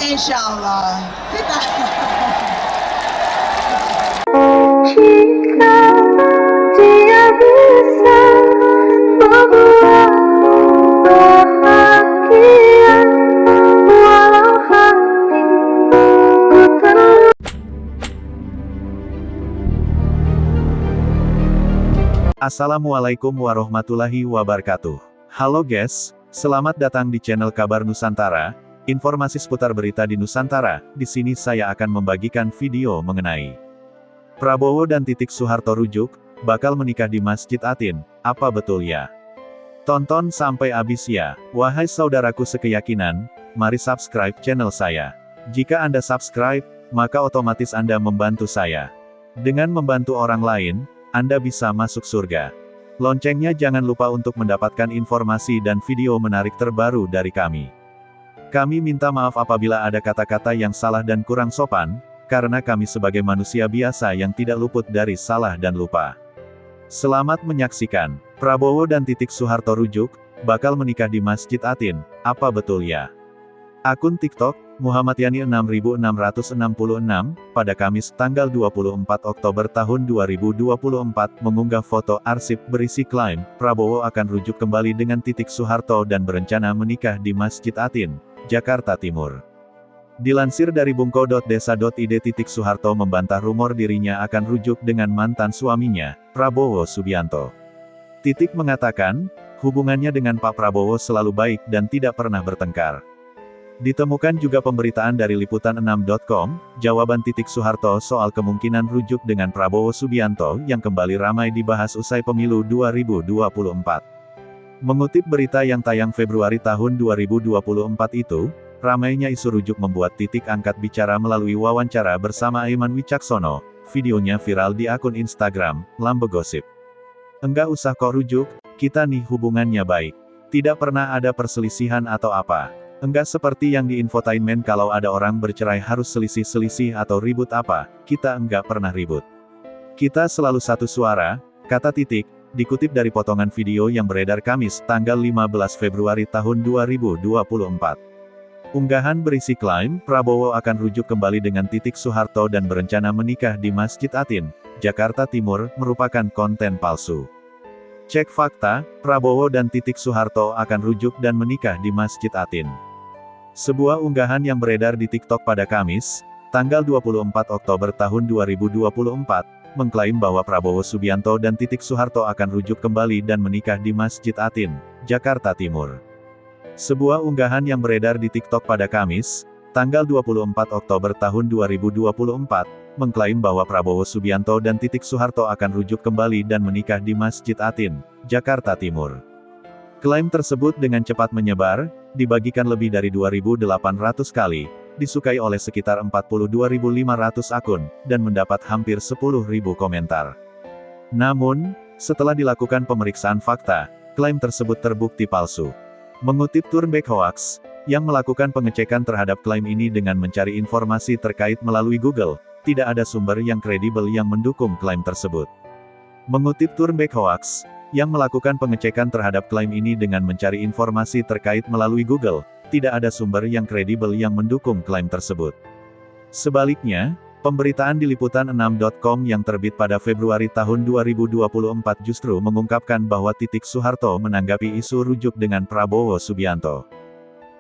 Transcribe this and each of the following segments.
Insya Allah. Kita. Jika dia bisa membuatmu bahagia, walau hatiku terluka. Assalamualaikum warahmatullahi wabarakatuh. Halo guys, selamat datang di channel Kabar Nusantara. Informasi seputar berita di Nusantara. Di sini saya akan membagikan video mengenai Prabowo dan Titik Soeharto rujuk, bakal menikah di Masjid Atin. Apa betul ya? Tonton sampai habis ya. Wahai saudaraku sekeyakinan, mari subscribe channel saya. Jika Anda subscribe, maka otomatis Anda membantu saya. Dengan membantu orang lain, Anda bisa masuk surga. Loncengnya jangan lupa untuk mendapatkan informasi dan video menarik terbaru dari kami. Kami minta maaf apabila ada kata-kata yang salah dan kurang sopan, karena kami sebagai manusia biasa yang tidak luput dari salah dan lupa. Selamat menyaksikan. Prabowo dan Titik Soeharto rujuk, bakal menikah di Masjid Atin. Apa betul ya? Akun TikTok, Muhammadyani 6666, pada Kamis tanggal 24 Oktober tahun 2024, mengunggah foto arsip berisi klaim, Prabowo akan rujuk kembali dengan Titik Soeharto dan berencana menikah di Masjid Atin, Jakarta Timur. Dilansir dari bungko.desa.id, Titik Soeharto membantah rumor dirinya akan rujuk dengan mantan suaminya, Prabowo Subianto. Titik mengatakan, hubungannya dengan Pak Prabowo selalu baik dan tidak pernah bertengkar. Ditemukan juga pemberitaan dari liputan6.com, jawaban Titik Soeharto soal kemungkinan rujuk dengan Prabowo Subianto yang kembali ramai dibahas usai pemilu 2024. Mengutip berita yang tayang Februari tahun 2024 itu, ramainya isu rujuk membuat Titik angkat bicara melalui wawancara bersama Aiman Wicaksono. Videonya viral di akun Instagram, Lambe Gosip. Enggak usah kok rujuk, kita nih hubungannya baik. Tidak pernah ada perselisihan atau apa. Enggak seperti yang di infotainment kalau ada orang bercerai harus selisih-selisih atau ribut apa, kita enggak pernah ribut. Kita selalu satu suara, kata Titik, dikutip dari potongan video yang beredar Kamis, tanggal 15 Februari tahun 2024. Unggahan berisi klaim, Prabowo akan rujuk kembali dengan Titik Soeharto dan berencana menikah di Masjid Atin, Jakarta Timur, merupakan konten palsu. Cek fakta, Prabowo dan Titik Soeharto akan rujuk dan menikah di Masjid Atin. Sebuah unggahan yang beredar di TikTok pada Kamis, tanggal 24 Oktober tahun 2024, mengklaim bahwa Prabowo Subianto dan Titik Soeharto akan rujuk kembali dan menikah di Masjid Atin, Jakarta Timur. Sebuah unggahan yang beredar di TikTok pada Kamis, tanggal 24 Oktober tahun 2024, mengklaim bahwa Prabowo Subianto dan Titik Soeharto akan rujuk kembali dan menikah di Masjid Atin, Jakarta Timur. Klaim tersebut dengan cepat menyebar, dibagikan lebih dari 2.800 kali, disukai oleh sekitar 42.500 akun, dan mendapat hampir 10.000 komentar. Namun, setelah dilakukan pemeriksaan fakta, klaim tersebut terbukti palsu. Mengutip Turnback Hoax, yang melakukan pengecekan terhadap klaim ini dengan mencari informasi terkait melalui Google, tidak ada sumber yang kredibel yang mendukung klaim tersebut. Mengutip Turnback Hoax, yang melakukan pengecekan terhadap klaim ini dengan mencari informasi terkait melalui Google, tidak ada sumber yang kredibel yang mendukung klaim tersebut. Sebaliknya, pemberitaan di liputan6.com yang terbit pada Februari tahun 2024 justru mengungkapkan bahwa Titik Soeharto menanggapi isu rujuk dengan Prabowo Subianto.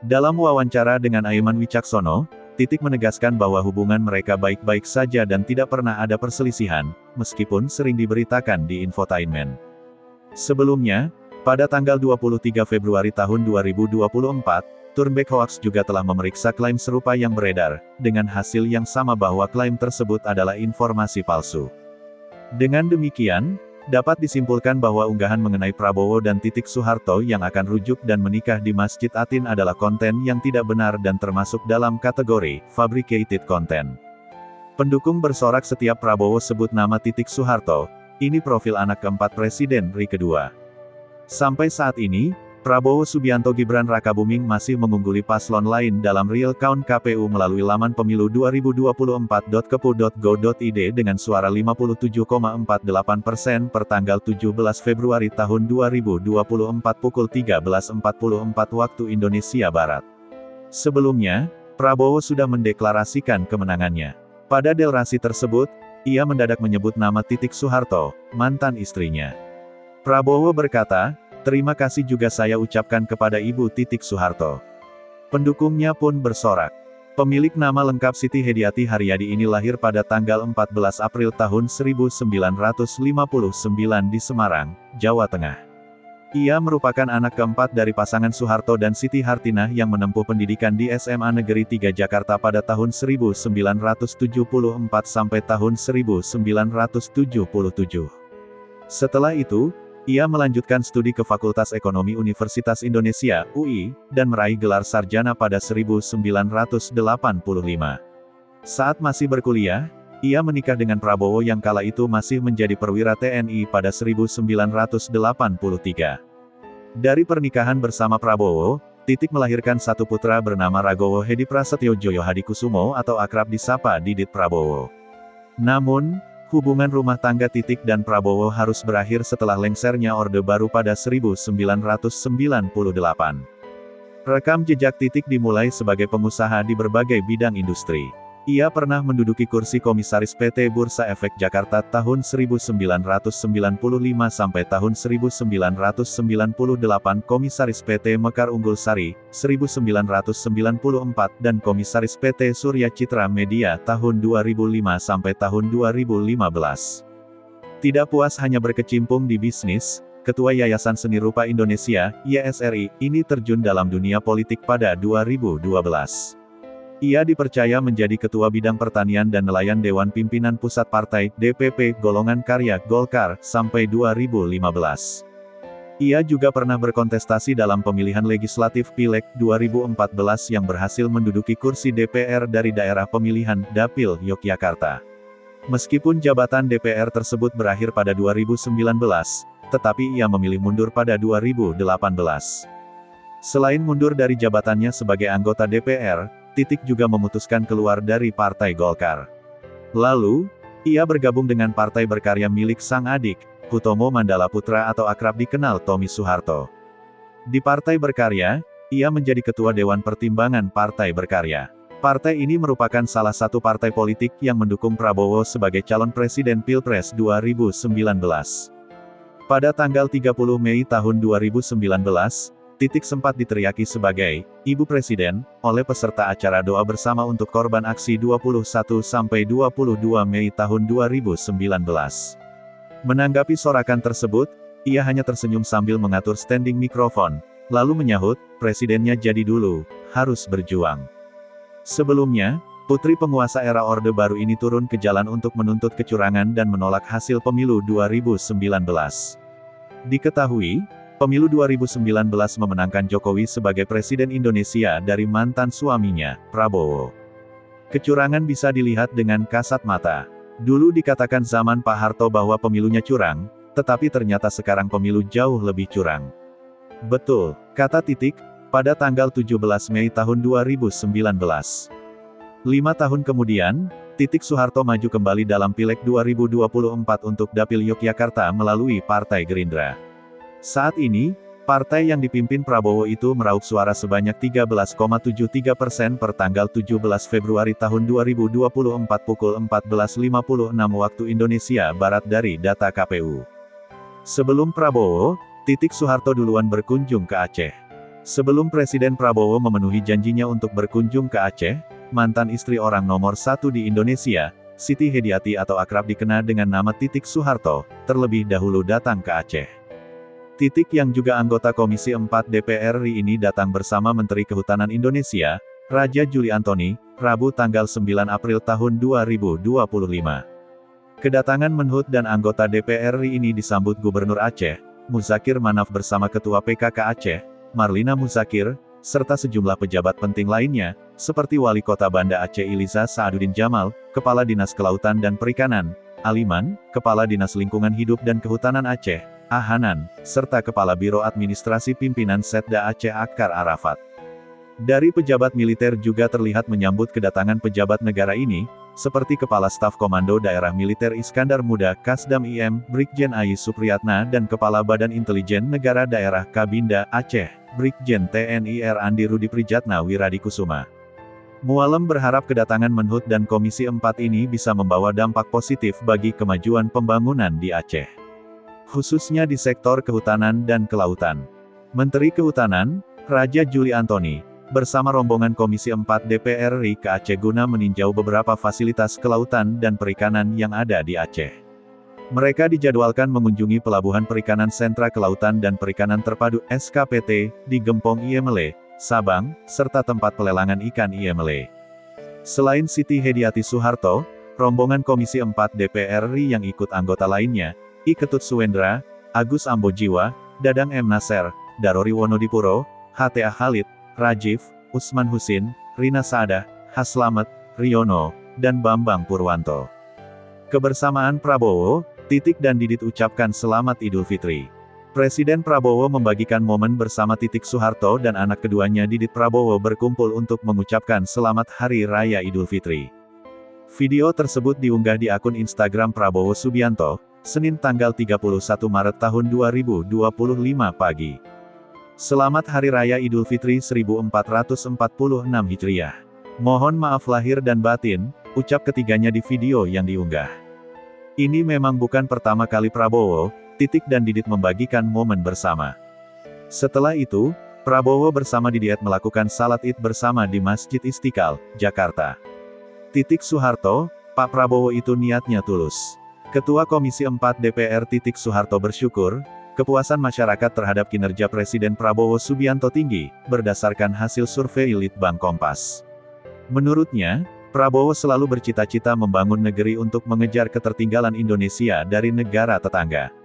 Dalam wawancara dengan Aiman Wicaksono, Titik menegaskan bahwa hubungan mereka baik-baik saja dan tidak pernah ada perselisihan, meskipun sering diberitakan di infotainment. Sebelumnya, pada tanggal 23 Februari tahun 2024, Turnback Hoax juga telah memeriksa klaim serupa yang beredar, dengan hasil yang sama bahwa klaim tersebut adalah informasi palsu. Dengan demikian, dapat disimpulkan bahwa unggahan mengenai Prabowo dan Titik Soeharto yang akan rujuk dan menikah di Masjid Atin adalah konten yang tidak benar dan termasuk dalam kategori fabricated content. Pendukung bersorak setiap Prabowo sebut nama Titik Soeharto. Ini profil anak keempat Presiden RI kedua. Sampai saat ini, Prabowo Subianto Gibran Rakabuming masih mengungguli paslon lain dalam real count KPU melalui laman pemilu 2024.kepu.go.id dengan suara 57,48% per tanggal 17 Februari tahun 2024 pukul 13.44 waktu Indonesia Barat. Sebelumnya, Prabowo sudah mendeklarasikan kemenangannya. Pada deklarasi tersebut, ia mendadak menyebut nama Titik Soeharto, mantan istrinya. Prabowo berkata, "Terima kasih juga saya ucapkan kepada Ibu Titik Soeharto." Pendukungnya pun bersorak. Pemilik nama lengkap Siti Hediati Haryadi ini lahir pada tanggal 14 April tahun 1959 di Semarang, Jawa Tengah. Ia merupakan anak keempat dari pasangan Soeharto dan Siti Hartinah yang menempuh pendidikan di SMA Negeri 3 Jakarta pada tahun 1974 sampai tahun 1977. Setelah itu, ia melanjutkan studi ke Fakultas Ekonomi Universitas Indonesia, UI, dan meraih gelar sarjana pada 1985. Saat masih berkuliah, ia menikah dengan Prabowo yang kala itu masih menjadi perwira TNI pada 1983. Dari pernikahan bersama Prabowo, Titik melahirkan satu putra bernama Ragowo Hedi Prasetyo Joyo Hadikusumo atau akrab disapa Didit Prabowo. Namun, hubungan rumah tangga Titik dan Prabowo harus berakhir setelah lengsernya Orde Baru pada 1998. Rekam jejak Titik dimulai sebagai pengusaha di berbagai bidang industri. Ia pernah menduduki kursi komisaris PT Bursa Efek Jakarta tahun 1995 sampai tahun 1998, komisaris PT Mekar Unggul Sari, 1994, dan komisaris PT Surya Citra Media tahun 2005 sampai tahun 2015. Tidak puas hanya berkecimpung di bisnis, Ketua Yayasan Seni Rupa Indonesia, YSRI, ini terjun dalam dunia politik pada 2012. Ia dipercaya menjadi Ketua Bidang Pertanian dan Nelayan Dewan Pimpinan Pusat Partai, DPP, Golongan Karya, Golkar, sampai 2015. Ia juga pernah berkontestasi dalam pemilihan legislatif Pileg 2014 yang berhasil menduduki kursi DPR dari daerah pemilihan, Dapil, Yogyakarta. Meskipun jabatan DPR tersebut berakhir pada 2019, tetapi ia memilih mundur pada 2018. Selain mundur dari jabatannya sebagai anggota DPR, Titik juga memutuskan keluar dari Partai Golkar. Lalu, ia bergabung dengan Partai Berkarya milik sang adik, Hutomo Mandala Putra atau akrab dikenal Tommy Soeharto. Di Partai Berkarya, ia menjadi Ketua Dewan Pertimbangan Partai Berkarya. Partai ini merupakan salah satu partai politik yang mendukung Prabowo sebagai calon presiden Pilpres 2019. Pada tanggal 30 Mei tahun 2019, Titik sempat diteriaki sebagai Ibu Presiden oleh peserta acara doa bersama untuk korban aksi 21 sampai 22 Mei tahun 2019. Menanggapi sorakan tersebut, ia hanya tersenyum sambil mengatur standing mikrofon, lalu menyahut, "Presidennya jadi dulu, harus berjuang." Sebelumnya, putri penguasa era Orde Baru ini turun ke jalan untuk menuntut kecurangan dan menolak hasil pemilu 2019. Diketahui, pemilu 2019 memenangkan Jokowi sebagai Presiden Indonesia dari mantan suaminya, Prabowo. Kecurangan bisa dilihat dengan kasat mata. Dulu dikatakan zaman Pak Harto bahwa pemilunya curang, tetapi ternyata sekarang pemilu jauh lebih curang. Betul, kata Titik, pada tanggal 17 Mei tahun 2019. 5 tahun kemudian, Titik Soeharto maju kembali dalam Pileg 2024 untuk Dapil Yogyakarta melalui Partai Gerindra. Saat ini, partai yang dipimpin Prabowo itu meraup suara sebanyak 13,73% per tanggal 17 Februari tahun 2024 pukul 14.56 waktu Indonesia Barat dari data KPU. Sebelum Prabowo, Titik Soeharto duluan berkunjung ke Aceh. Sebelum Presiden Prabowo memenuhi janjinya untuk berkunjung ke Aceh, mantan istri orang nomor 1 di Indonesia, Siti Hediati atau akrab dikenal dengan nama Titik Soeharto, terlebih dahulu datang ke Aceh. Titik yang juga anggota Komisi 4 DPR RI ini datang bersama Menteri Kehutanan Indonesia, Raja Juli Antoni, Rabu tanggal 9 April tahun 2025. Kedatangan Menhut dan anggota DPR RI ini disambut Gubernur Aceh, Muzakir Manaf bersama Ketua PKK Aceh, Marlina Muzakir, serta sejumlah pejabat penting lainnya, seperti Wali Kota Banda Aceh Iliza Saaduddin Jamal, Kepala Dinas Kelautan dan Perikanan, Aliman, Kepala Dinas Lingkungan Hidup dan Kehutanan Aceh, Hanan, serta Kepala Biro Administrasi Pimpinan Setda Aceh Akar Arafat. Dari pejabat militer juga terlihat menyambut kedatangan pejabat negara ini, seperti Kepala Staf Komando Daerah Militer Iskandar Muda Kasdam IM, Brigjen Ai Supriyatna dan Kepala Badan Intelijen Negara Daerah Kabinda Aceh, Brigjen TNI R Andi Rudi Prijatna Wiradikusuma. Mualem berharap kedatangan Menhut dan Komisi 4 ini bisa membawa dampak positif bagi kemajuan pembangunan di Aceh. Khususnya di sektor kehutanan dan kelautan. Menteri Kehutanan, Raja Juli Antoni, bersama rombongan Komisi 4 DPR RI ke Aceh guna meninjau beberapa fasilitas kelautan dan perikanan yang ada di Aceh. Mereka dijadwalkan mengunjungi Pelabuhan Perikanan Sentra Kelautan dan Perikanan Terpadu (SKPT) di Gempong Iemele, Sabang, serta tempat pelelangan ikan Iemele. Selain Siti Hediati Soeharto, rombongan Komisi 4 DPR RI yang ikut anggota lainnya, I Ketut Suwendra, Agus Ambojiwa, Dadang M. Nasser, Darori Wonodipuro, HTA Khalid, Rajiv, Usman Husin, Rina Saadah, Haslamet, Riono, dan Bambang Purwanto. Kebersamaan Prabowo, Titik dan Didit ucapkan selamat Idul Fitri. Presiden Prabowo membagikan momen bersama Titik Soeharto dan anak keduanya Didit Prabowo berkumpul untuk mengucapkan selamat Hari Raya Idul Fitri. Video tersebut diunggah di akun Instagram Prabowo Subianto, Senin tanggal 31 Maret tahun 2025 pagi. Selamat Hari Raya Idul Fitri 1446 Hijriah. Mohon maaf lahir dan batin, ucap ketiganya di video yang diunggah. Ini memang bukan pertama kali Prabowo, Titik dan Didit membagikan momen bersama. Setelah itu, Prabowo bersama Didit melakukan salat Id bersama di Masjid Istiqlal, Jakarta. Titik Soeharto, Pak Prabowo itu niatnya tulus. Ketua Komisi 4 DPR Titik Soeharto bersyukur, kepuasan masyarakat terhadap kinerja Presiden Prabowo Subianto tinggi, berdasarkan hasil survei Litbang Kompas. Menurutnya, Prabowo selalu bercita-cita membangun negeri untuk mengejar ketertinggalan Indonesia dari negara tetangga.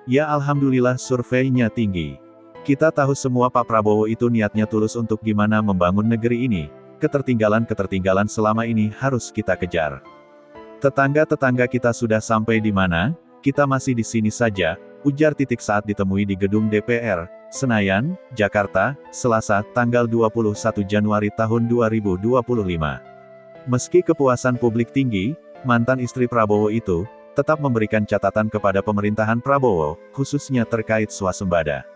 Ya alhamdulillah surveinya tinggi. Kita tahu semua Pak Prabowo itu niatnya tulus untuk gimana membangun negeri ini, ketertinggalan-ketertinggalan selama ini harus kita kejar. Tetangga-tetangga kita sudah sampai di mana, kita masih di sini saja, ujar Titik saat ditemui di gedung DPR, Senayan, Jakarta, Selasa, tanggal 21 Januari tahun 2025. Meski kepuasan publik tinggi, mantan istri Prabowo itu tetap memberikan catatan kepada pemerintahan Prabowo, khususnya terkait swasembada.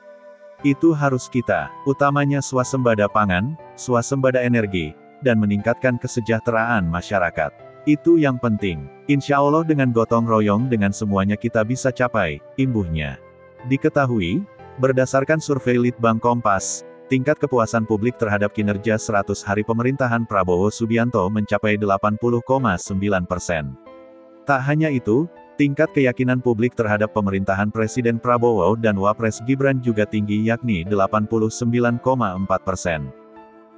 Itu harus kita, utamanya swasembada pangan, swasembada energi, dan meningkatkan kesejahteraan masyarakat. Itu yang penting. Insya Allah dengan gotong royong dengan semuanya kita bisa capai, imbuhnya. Diketahui, berdasarkan survei Litbang Kompas, tingkat kepuasan publik terhadap kinerja 100 hari pemerintahan Prabowo Subianto mencapai 80,9%. Tak hanya itu, tingkat keyakinan publik terhadap pemerintahan Presiden Prabowo dan Wapres Gibran juga tinggi yakni 89,4%.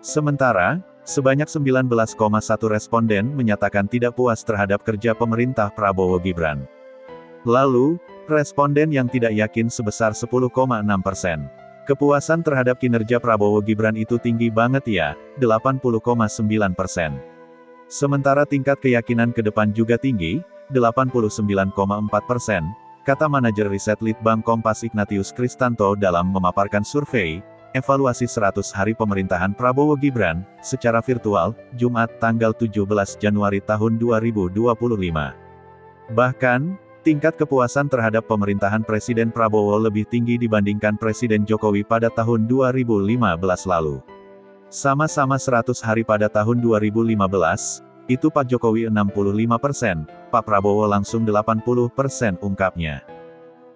Sementara, sebanyak 19,1 responden menyatakan tidak puas terhadap kerja pemerintah Prabowo Gibran. Lalu, responden yang tidak yakin sebesar 10,6%. Kepuasan terhadap kinerja Prabowo Gibran itu tinggi banget ya, 80,9%. Sementara tingkat keyakinan ke depan juga tinggi, 89,4%, kata manajer riset Litbang Kompas Ignatius Kristanto dalam memaparkan survei, evaluasi 100 hari pemerintahan Prabowo Gibran, secara virtual, Jumat tanggal 17 Januari tahun 2025. Bahkan, tingkat kepuasan terhadap pemerintahan Presiden Prabowo lebih tinggi dibandingkan Presiden Jokowi pada tahun 2015 lalu. Sama-sama 100 hari pada tahun 2015, itu Pak Jokowi 65%, Pak Prabowo langsung 80%, ungkapnya.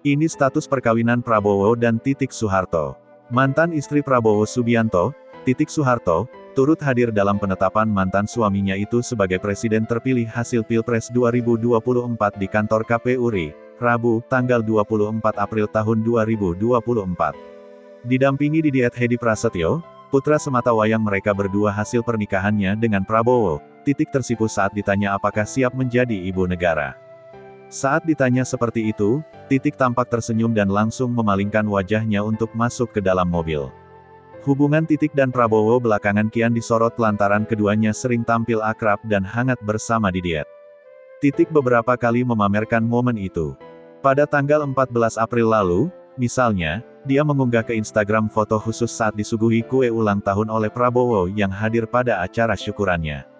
Ini status perkawinan Prabowo dan Titik Soeharto. Mantan istri Prabowo Subianto, Titik Soeharto, turut hadir dalam penetapan mantan suaminya itu sebagai presiden terpilih hasil Pilpres 2024 di kantor KPU RI, Rabu, tanggal 24 April tahun 2024. Didampingi Didit Hedi Prasetyo, putra sematawayang mereka berdua hasil pernikahannya dengan Prabowo, Titik tersipu saat ditanya apakah siap menjadi ibu negara. Saat ditanya seperti itu, Titik tampak tersenyum dan langsung memalingkan wajahnya untuk masuk ke dalam mobil. Hubungan Titik dan Prabowo belakangan kian disorot lantaran keduanya sering tampil akrab dan hangat bersama Didit. Titik beberapa kali memamerkan momen itu. Pada tanggal 14 April lalu, misalnya, dia mengunggah ke Instagram foto khusus saat disuguhi kue ulang tahun oleh Prabowo yang hadir pada acara syukurannya.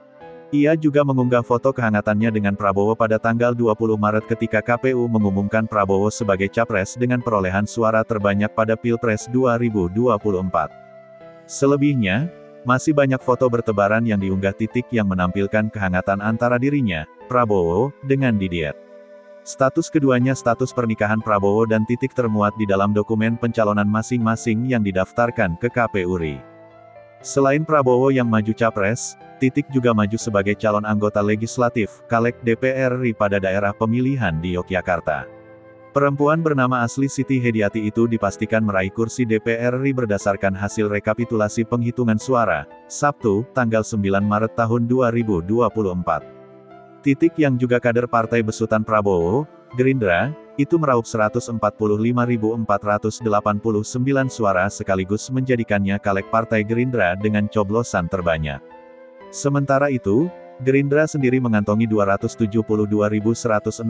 Ia juga mengunggah foto kehangatannya dengan Prabowo pada tanggal 20 Maret ketika KPU mengumumkan Prabowo sebagai capres dengan perolehan suara terbanyak pada Pilpres 2024. Selebihnya, Masih banyak foto bertebaran yang diunggah Titik yang menampilkan kehangatan antara dirinya, Prabowo, dengan Didiet. Status keduanya status pernikahan Prabowo dan Titik termuat di dalam dokumen pencalonan masing-masing yang didaftarkan ke KPU RI. Selain Prabowo yang maju capres, Titik juga maju sebagai calon anggota legislatif, Caleg DPR RI pada daerah pemilihan di Yogyakarta. Perempuan bernama asli Siti Hediati itu dipastikan meraih kursi DPR RI berdasarkan hasil rekapitulasi penghitungan suara, Sabtu, tanggal 9 Maret tahun 2024. Titik yang juga kader partai besutan Prabowo, Gerindra, itu meraup 145.489 suara sekaligus menjadikannya caleg partai Gerindra dengan coblosan terbanyak. Sementara itu, Gerindra sendiri mengantongi 272.165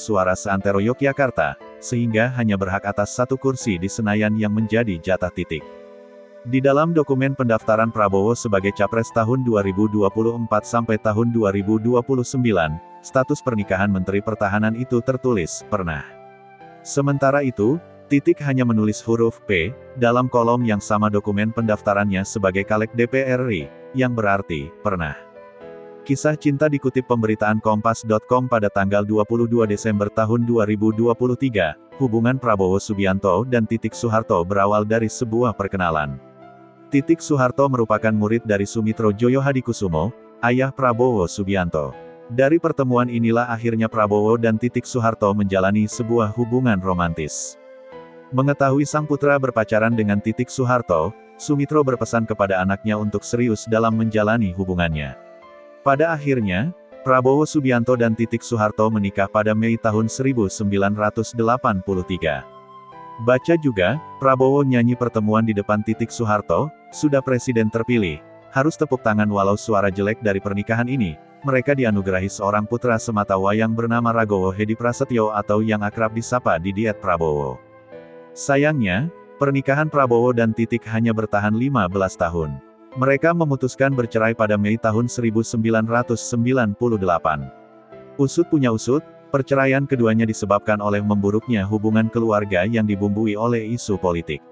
suara seantero Yogyakarta, sehingga hanya berhak atas satu kursi di Senayan yang menjadi jatah Titik. Di dalam dokumen pendaftaran Prabowo sebagai capres tahun 2024 sampai tahun 2029, status pernikahan Menteri Pertahanan itu tertulis, pernah. Sementara itu, Titik hanya menulis huruf P, dalam kolom yang sama dokumen pendaftarannya sebagai caleg DPR RI, yang berarti, pernah. Kisah cinta dikutip pemberitaan Kompas.com pada tanggal 22 Desember tahun 2023, hubungan Prabowo Subianto dan Titik Soeharto berawal dari sebuah perkenalan. Titik Soeharto merupakan murid dari Sumitro Joyo Hadikusumo, ayah Prabowo Subianto. Dari pertemuan inilah akhirnya Prabowo dan Titik Soeharto menjalani sebuah hubungan romantis. Mengetahui sang putra berpacaran dengan Titik Soeharto, Sumitro berpesan kepada anaknya untuk serius dalam menjalani hubungannya. Pada akhirnya, Prabowo Subianto dan Titik Soeharto menikah pada Mei tahun 1983. Baca juga, Prabowo nyanyi pertemuan di depan Titik Soeharto, sudah presiden terpilih, harus tepuk tangan walau suara jelek dari pernikahan ini, mereka dianugerahi seorang putra sematawayang bernama Ragowo Hedi Prasetyo atau yang akrab disapa Didiet Prabowo. Sayangnya, pernikahan Prabowo dan Titik hanya bertahan 15 tahun. Mereka memutuskan bercerai pada Mei tahun 1998. Usut punya usut, perceraian keduanya disebabkan oleh memburuknya hubungan keluarga yang dibumbui oleh isu politik.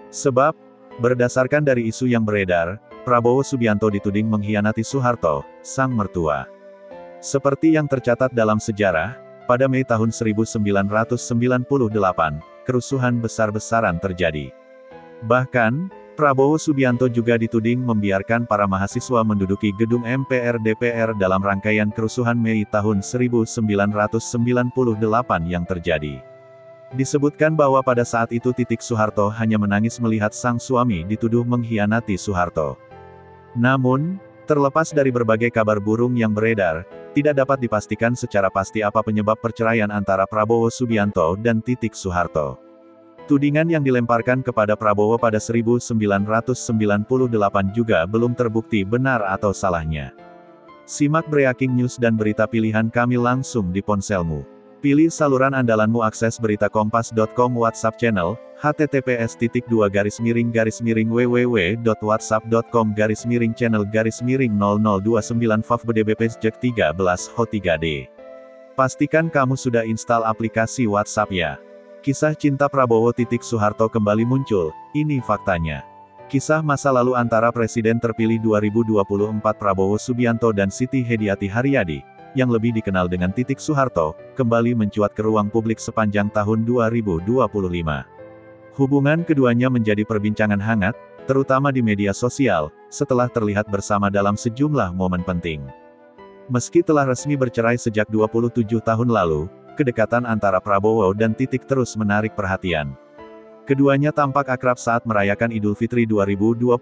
Sebab, berdasarkan dari isu yang beredar, Prabowo Subianto dituding mengkhianati Soeharto, sang mertua. Seperti yang tercatat dalam sejarah, pada Mei tahun 1998, kerusuhan besar-besaran terjadi. Bahkan, Prabowo Subianto juga dituding membiarkan para mahasiswa menduduki gedung MPR DPR dalam rangkaian kerusuhan Mei tahun 1998 yang terjadi. Disebutkan bahwa pada saat itu Titik Soeharto hanya menangis melihat sang suami dituduh mengkhianati Soeharto. Namun, terlepas dari berbagai kabar burung yang beredar, tidak dapat dipastikan secara pasti apa penyebab perceraian antara Prabowo Subianto dan Titik Soeharto. Tudingan yang dilemparkan kepada Prabowo pada 1998 juga belum terbukti benar atau salahnya. Simak breaking news dan berita pilihan kami langsung di ponselmu. Pilih saluran andalanmu akses berita kompas.com WhatsApp channel, https://www.whatsapp.com/channel/029 favbdbpsjek 13 ho 3d. Pastikan kamu sudah install aplikasi WhatsApp ya. Kisah cinta Prabowo Titik Soeharto kembali muncul, ini faktanya. Kisah masa lalu antara Presiden terpilih 2024 Prabowo Subianto dan Siti Hediati Haryadi, yang lebih dikenal dengan Titik Soeharto, kembali mencuat ke ruang publik sepanjang tahun 2025. Hubungan keduanya menjadi perbincangan hangat, terutama di media sosial, setelah terlihat bersama dalam sejumlah momen penting. Meski telah resmi bercerai sejak 27 tahun lalu, kedekatan antara Prabowo dan Titik terus menarik perhatian. Keduanya tampak akrab saat merayakan Idul Fitri 2025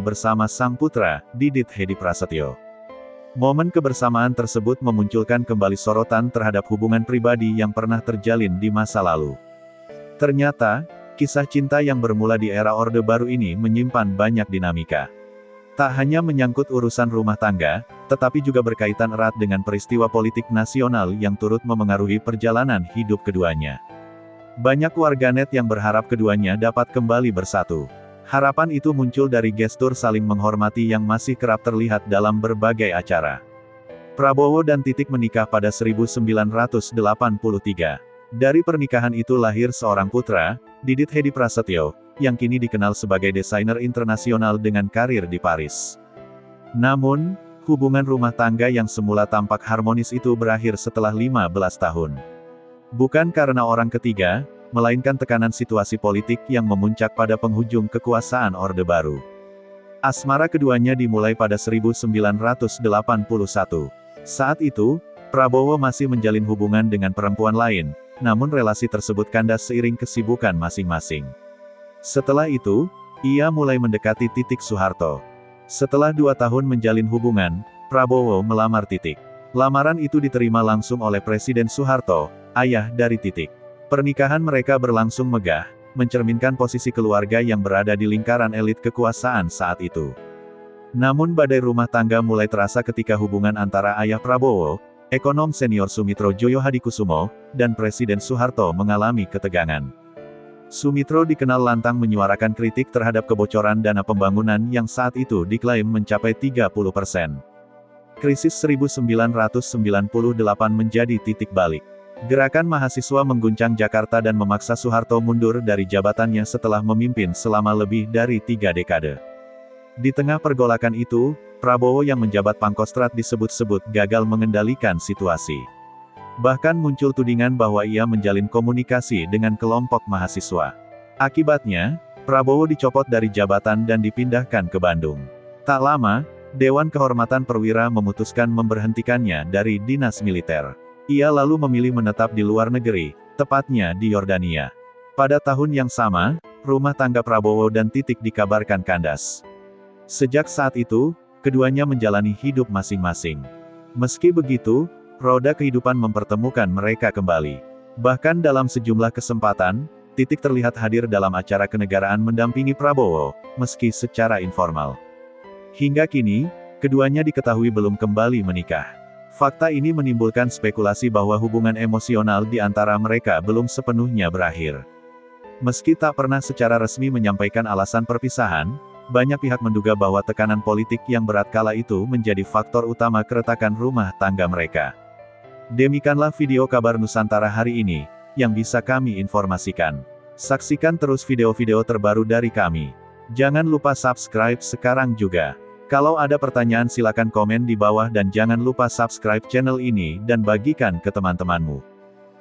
bersama sang putra, Didit Hedi Prasetyo. Momen kebersamaan tersebut memunculkan kembali sorotan terhadap hubungan pribadi yang pernah terjalin di masa lalu. Ternyata, kisah cinta yang bermula di era Orde Baru ini menyimpan banyak dinamika. Tak hanya menyangkut urusan rumah tangga, tetapi juga berkaitan erat dengan peristiwa politik nasional yang turut memengaruhi perjalanan hidup keduanya. Banyak warganet yang berharap keduanya dapat kembali bersatu. Harapan itu muncul dari gestur saling menghormati yang masih kerap terlihat dalam berbagai acara. Prabowo dan Titik menikah pada 1983. Dari pernikahan itu lahir seorang putra, Didit Hedi Prasetyo, yang kini dikenal sebagai desainer internasional dengan karir di Paris. Namun, hubungan rumah tangga yang semula tampak harmonis itu berakhir setelah 15 tahun. Bukan karena orang ketiga, melainkan tekanan situasi politik yang memuncak pada penghujung kekuasaan Orde Baru. Asmara keduanya dimulai pada 1981. Saat itu, Prabowo masih menjalin hubungan dengan perempuan lain, namun relasi tersebut kandas seiring kesibukan masing-masing. Setelah itu, ia mulai mendekati Titik Soeharto. Setelah 2 tahun menjalin hubungan, Prabowo melamar Titik. Lamaran itu diterima langsung oleh Presiden Soeharto, ayah dari Titik. Pernikahan mereka berlangsung megah, mencerminkan posisi keluarga yang berada di lingkaran elit kekuasaan saat itu. Namun badai rumah tangga mulai terasa ketika hubungan antara ayah Prabowo, ekonom senior Sumitro Joyo Hadikusumo, dan Presiden Soeharto mengalami ketegangan. Sumitro dikenal lantang menyuarakan kritik terhadap kebocoran dana pembangunan yang saat itu diklaim mencapai 30%. Krisis 1998 menjadi titik balik. Gerakan mahasiswa mengguncang Jakarta dan memaksa Soeharto mundur dari jabatannya setelah memimpin selama lebih dari 3 dekade. Di tengah pergolakan itu, Prabowo yang menjabat Pangkostrat disebut-sebut gagal mengendalikan situasi. Bahkan muncul tudingan bahwa ia menjalin komunikasi dengan kelompok mahasiswa. Akibatnya, Prabowo dicopot dari jabatan dan dipindahkan ke Bandung. Tak lama, Dewan Kehormatan Perwira memutuskan memberhentikannya dari dinas militer. Ia lalu memilih menetap di luar negeri, tepatnya di Yordania. Pada tahun yang sama, rumah tangga Prabowo dan Titik dikabarkan kandas. Sejak saat itu, keduanya menjalani hidup masing-masing. Meski begitu, roda kehidupan mempertemukan mereka kembali. Bahkan dalam sejumlah kesempatan, Titik terlihat hadir dalam acara kenegaraan mendampingi Prabowo, meski secara informal. Hingga kini, keduanya diketahui belum kembali menikah. Fakta ini menimbulkan spekulasi bahwa hubungan emosional di antara mereka belum sepenuhnya berakhir. Meski tak pernah secara resmi menyampaikan alasan perpisahan, banyak pihak menduga bahwa tekanan politik yang berat kala itu menjadi faktor utama keretakan rumah tangga mereka. Demikianlah video kabar Nusantara hari ini, yang bisa kami informasikan. Saksikan terus video-video terbaru dari kami. Jangan lupa subscribe sekarang juga. Kalau ada pertanyaan silakan komen di bawah dan jangan lupa subscribe channel ini dan bagikan ke teman-temanmu.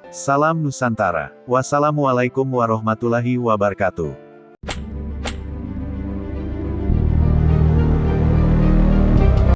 Salam Nusantara. Wassalamualaikum warahmatullahi wabarakatuh.